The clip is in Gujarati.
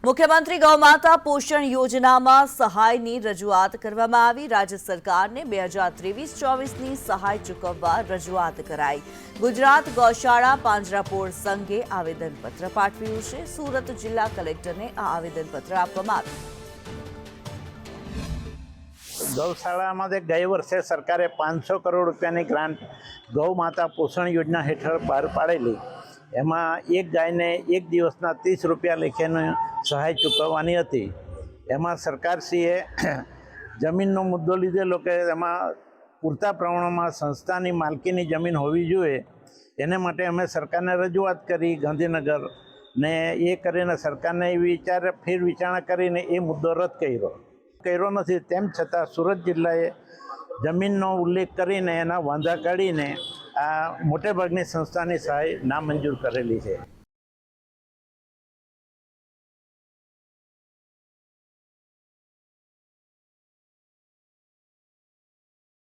મુખ્યમંત્રી ગૌમાતા પોષણ યોજનામાં સહાયની રજૂઆત કરવામાં આવી। રાજ્ય સરકારને 2023-24ની સહાય ચૂકવવા રજૂઆત કરાઈ। ગુજરાત ગૌશાળા પાંજરાપોળ સંઘે આવેદનપત્ર પાઠવ્યું છે। સુરત જિલ્લા કલેક્ટરને આ આવેદનપત્ર આપવામાં આવ્યું। ગૌશાળામાં ગઈ વર્ષે સરકારે 500 કરોડ રૂપિયાની ગ્રાન્ટ ગૌમાતા પોષણ યોજના હેઠળ બહાર પાડેલી। એમાં એક ગાયને એક દિવસના 30 રૂપિયા લેખેની સહાય ચૂકવવાની હતી। એમાં સરકારશ્રીએ જમીનનો મુદ્દો લીધેલો કે એમાં પૂરતા પ્રમાણમાં સંસ્થાની માલકીની જમીન હોવી જોઈએ। એને માટે અમે સરકારને રજૂઆત કરી ગાંધીનગર ને એ કરીને સરકારને ફેર વિચારણા કરીને એ મુદ્દો રદ કર્યો નથી। તેમ છતાં સુરત જિલ્લાએ જમીનનો ઉલ્લેખ કરીને એના વાંધા કાઢીને આ મોટેભાગની સંસ્થાની સહાય નામંજૂર કરેલી છે।